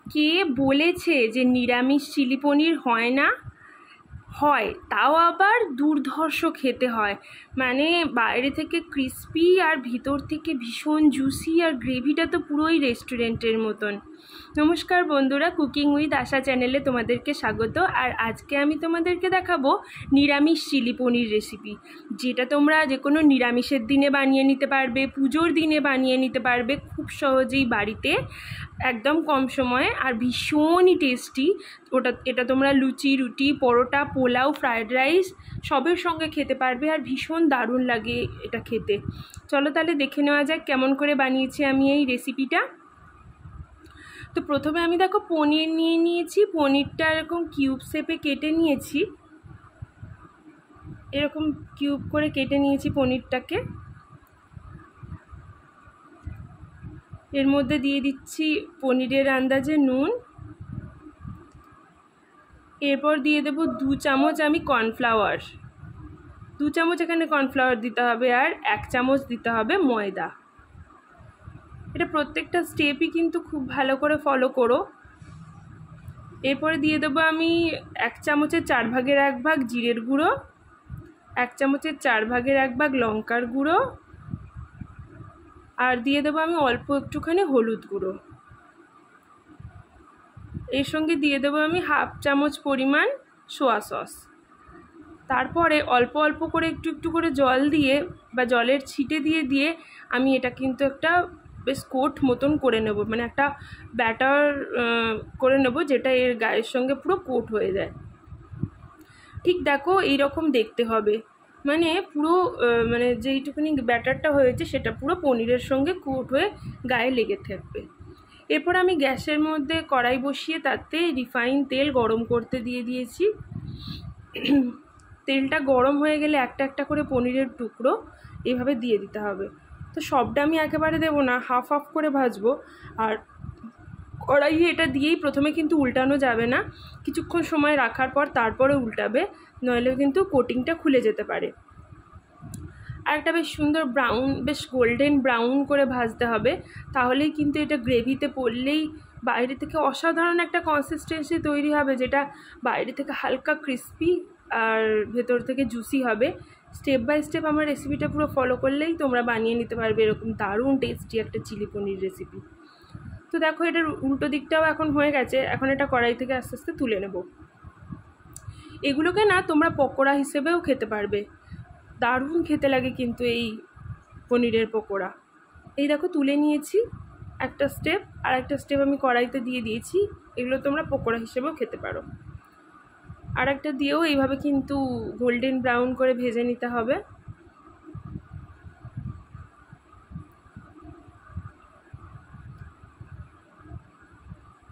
কে বলেছে যে নিরামিষ চিলি পনির হয় না? হয়, তাও আবার দুর্ধর্ষ খেতে হয়। মানে বাইরে থেকে ক্রিস্পি আর ভিতর থেকে ভীষণ জুসি, আর গ্রেভিটা তো পুরোই রেস্টুরেন্টের মতন। নমস্কার বন্ধুরা, কুকিং উইথ আশা চ্যানেলে তোমাদেরকে স্বাগত। আর আজকে আমি তোমাদেরকে দেখাবো নিরামিষ চিলি পনির রেসিপি, যেটা তোমরা যে কোনো নিরামিষের দিনে বানিয়ে নিতে পারবে, পুজোর দিনে বানিয়ে নিতে পারবে খুব সহজেই বাড়িতে, একদম কম সময়ে, আর ভীষণই টেস্টি। এটা তোমরা লুচি, রুটি, পরোটা, পোলাও, ফ্রায়েড রাইস সবের সঙ্গে খেতে পারবে, আর ভীষণ দারুণ লাগে এটা খেতে। চলো তাহলে দেখে নেওয়া যাক কেমন করে বানিয়েছি আমি এই রেসিপিটা। তো প্রথমে আমি দেখো পনির নিয়ে নিয়েছি। পনিরটা এরকম কিউব শেপে কেটে নিয়েছি, এরকম কিউব করে কেটে নিয়েছি পনিরটাকে। এর মধ্যে দিয়ে দিচ্ছি পনিরের আন্দাজে নুন। এরপর দিয়ে দেবো 2 চামচ আমি কর্নফ্লাওয়ার। 2 চামচ এখানে কর্নফ্লাওয়ার দিতে হবে, আর 1 চামচ দিতে হবে ময়দা। এটা প্রত্যেকটা স্টেপই কিন্তু খুব ভালো করে ফলো করো। এরপরে দিয়ে দেবো আমি 1 চামচের 4 ভাগের 1 ভাগ জিরের গুঁড়ো, 1 চামচের 4 ভাগের 1 ভাগ লঙ্কার গুঁড়ো, আর দিয়ে দেবো আমি অল্প একটুখানি হলুদ গুঁড়ো। এর সঙ্গে দিয়ে দেবো আমি 1/2 চামচ পরিমাণ সোয়া সস। তারপরে অল্প অল্প করে একটু একটু করে জল দিয়ে বা জলের ছিটে দিয়ে দিয়ে আমি এটা কিন্তু একটা বেশ কোট মতন করে নেব, মানে একটা ব্যাটার করে নেব, যেটা এর গায়ের সঙ্গে পুরো কোট হয়ে যায়। ঠিক দেখো এইরকম দেখতে হবে, মানে পুরো মানে যেইটুকুনি ব্যাটারটা হয়েছে সেটা পুরো পনিরের সঙ্গে কোট হয়ে গায়ে লেগে থাকবে। এরপর আমি গ্যাসের মধ্যে কড়াই বসিয়ে তাতে রিফাইন তেল গরম করতে দিয়ে দিয়েছি। তেলটা গরম হয়ে গেলে একটা একটা করে পনিরের টুকরো এইভাবে দিয়ে দিতে হবে। তো সবটা আমি একেবারে দেবো না, হাফ হাফ করে ভাজবো। আর কড়াইয়ে এটা দিয়েই প্রথমে কিন্তু উল্টানো যাবে না, কিছুক্ষণ সময় রাখার পর তারপরে উল্টাবে, নইলে কিন্তু কোটিংটা খুলে যেতে পারে। আর একটা বেশ সুন্দর ব্রাউন, বেশ গোল্ডেন ব্রাউন করে ভাজতে হবে, তাহলেই কিন্তু এটা গ্রেভিতে পড়লেই বাইরে থেকে অসাধারণ একটা কনসিস্টেন্সি তৈরি হবে, যেটা বাইরে থেকে হালকা ক্রিস্পি আর ভেতর থেকে জুসি হবে। স্টেপ বাই স্টেপ আমার রেসিপিটা পুরো ফলো করলেই তোমরা বানিয়ে নিতে পারবে এরকম দারুণ টেস্টি একটা চিলি পনির রেসিপি। তো দেখো এটার উল্টো দিকটাও এখন হয়ে গেছে, এখন এটা কড়াই থেকে আস্তে আস্তে তুলে নেব। এগুলোকে না তোমরা পকোড়া হিসেবেও খেতে পারবে, দারুণ খেতে লাগে কিন্তু এই পনিরের পকোড়া। এই দেখো তুলে নিয়েছি একটা স্টেপ, আর একটা স্টেপ আমি কড়াইতে দিয়ে দিয়েছি। এগুলো তোমরা পকোড়া হিসেবেও খেতে পারো। আর একটা দিয়েও এইভাবে কিন্তু গোল্ডেন ব্রাউন করে ভেজে নিতে হবে।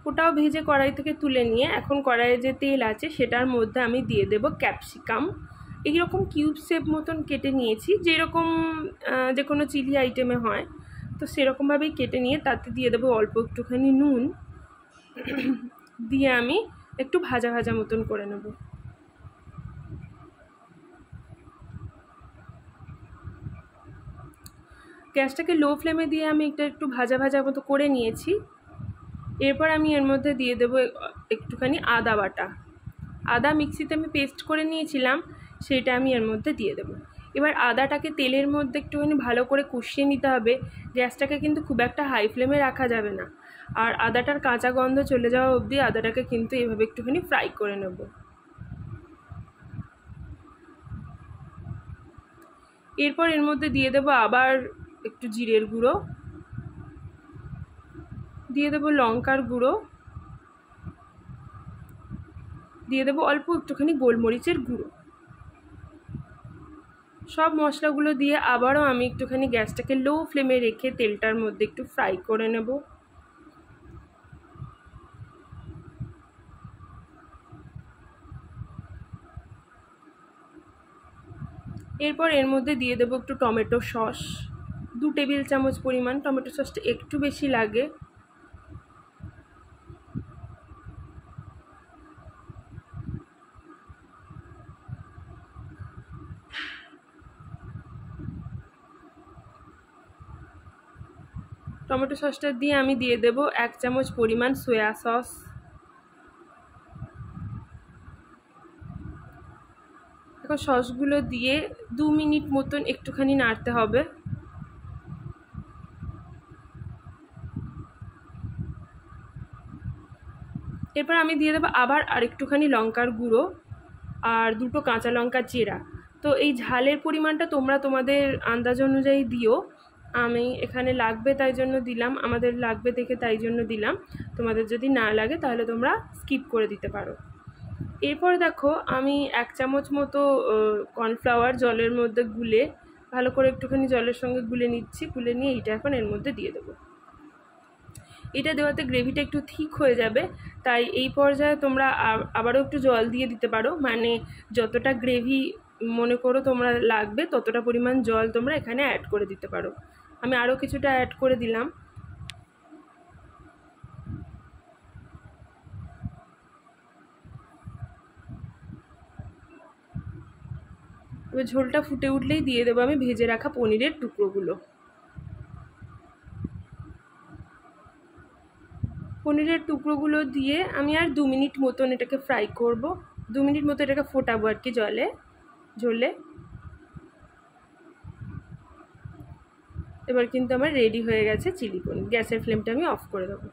ওটাও ভেজে কড়াই থেকে তুলে নিয়ে এখন কড়াইয়ে যে তেল আছে সেটার মধ্যে আমি দিয়ে দেব ক্যাপসিকাম। এইরকম কিউব শেপ মতন কেটে নিয়েছি, যেরকম যে কোনো চিলি আইটেমে হয়, তো সেরকমভাবেই কেটে নিয়ে তাতে দিয়ে দেবো অল্প একটুখানি নুন, দিয়ে আমি একটু ভাজা ভাজা মতন করে নেব। গ্যাসটাকে লো ফ্লেমে দিয়ে আমি এটা একটু ভাজা ভাজা মতো করে নিয়েছি। এরপর আমি এর মধ্যে দিয়ে দেবো একটুখানি আদা বাটা। আদা মিক্সিতে আমি পেস্ট করে নিয়েছিলাম, সেটা আমি এর মধ্যে দিয়ে দেবো। এবার আদাটাকে তেলের মধ্যে একটুখানি ভালো করে কষিয়ে নিতে হবে। গ্যাসটাকে কিন্তু খুব একটা হাই ফ্লেমে রাখা যাবে না, আর আদাটার কাঁচা গন্ধ চলে যাওয়া অবধি আদাটাকে কিন্তু এভাবে একটুখানি ফ্রাই করে নেব। এরপর এর মধ্যে দিয়ে দেবো আবার একটু জিরের গুঁড়ো, দিয়ে দেবো লঙ্কার গুঁড়ো, দিয়ে দেবো অল্প একটুখানি গোলমরিচের গুঁড়ো। সব মশলাগুলো দিয়ে আবারও আমি একটুখানি গ্যাসটাকে লো ফ্লেমে রেখে তেলটার মধ্যে একটু ফ্রাই করে নেব। এরপর এর মধ্যে দিয়ে দেবো একটু টমেটো সস, 2 টেবিল চামচ পরিমাণ। টমেটো সসটা একটু বেশি লাগে। টমেটো সসটা দিয়ে আমি দিয়ে দেব 1 চামচ পরিমাণ সয়া সস। এখন সসগুলো দিয়ে 2 মিনিট মতন একটুখানি নাড়তে হবে। এরপর আমি দিয়ে দেবো আবার আরেকটুখানি লঙ্কার গুঁড়ো আর 2টো কাঁচা লঙ্কা চেরা। তো এই ঝালের পরিমাণটা তোমরা তোমাদের আন্দাজ অনুযায়ী দিও। আমি এখানে লাগবে তাই জন্য দিলাম, আমাদের লাগবে দেখে তাই জন্য দিলাম। তোমাদের যদি না লাগে তাহলে তোমরা স্কিপ করে দিতে পারো। এরপর দেখো আমি 1 চামচ মতো কর্নফ্লাওয়ার জলের মধ্যে গুলে ভালো করে একটুখানি জলের সঙ্গে গুলে নিচ্ছি। গুলে নিয়ে এটা এখন এর মধ্যে দিয়ে দেবো। এটা দেওয়াতে গ্রেভিটা একটু ঠিক হয়ে যাবে, তাই এই পর্যায়ে তোমরা আবারও একটু জল দিয়ে দিতে পারো। মানে যতটা গ্রেভি মনে করো তোমরা লাগবে ততটা পরিমাণ জল তোমরা এখানে অ্যাড করে দিতে পারো। আমি আরও কিছুটা অ্যাড করে দিলাম। এবার ঝোলটা ফুটে উঠলেই দিয়ে দেবো আমি ভেজে রাখা পনিরের টুকরোগুলো। পনিরের টুকরোগুলো দিয়ে আমি আর 2 মিনিট মতন এটাকে ফ্রাই করব। 2 মিনিট মতো এটাকে ফোটাবো আর কি ঝোলে। এবার কিন্তু আমার রেডি হয়ে গেছে চিলি পনির। গ্যাসের ফ্লেমটা আমি অফ করে দেবো।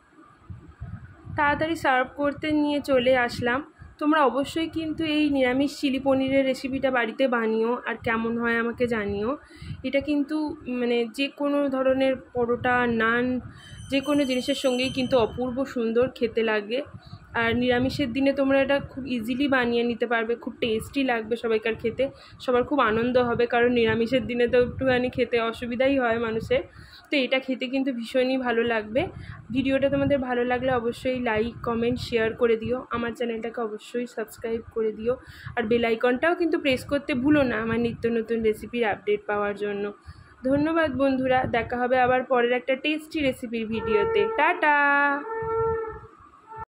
তাড়াতাড়ি সার্ভ করতে নিয়ে চলে আসলাম। তোমরা অবশ্যই কিন্তু এই নিরামিষ চিলি পনিরের রেসিপিটা বাড়িতে বানিও, আর কেমন হয় আমাকে জানিও। এটা কিন্তু মানে যে কোনো ধরনের পরোটা, নান, যে কোনো জিনিসের সঙ্গেই কিন্তু অপূর্ব সুন্দর খেতে লাগে। আর নিরামিষের দিনে তোমরা এটা খুব ইজিলি বানিয়ে নিতে পারবে, খুব টেস্টি লাগবে সবাইকার খেতে, সবার খুব আনন্দ হবে। কারণ নিরামিষের দিনে তো একটুখানি খেতে অসুবিধাই হয় মানুষের, তো এটা খেতে কিন্তু ভীষণই ভালো লাগবে। ভিডিওটা তোমাদের ভালো লাগলে অবশ্যই লাইক, কমেন্ট, শেয়ার করে দিও। আমার চ্যানেলটাকে অবশ্যই সাবস্ক্রাইব করে দিও, আর বেল আইকনটাও কিন্তু প্রেস করতে ভুলো না আমার নিত্য নতুন রেসিপির আপডেট পাওয়ার জন্য। ধন্যবাদ বন্ধুরা, দেখা হবে আবার পরের একটা টেস্টি রেসিপির ভিডিওতে। টাটা।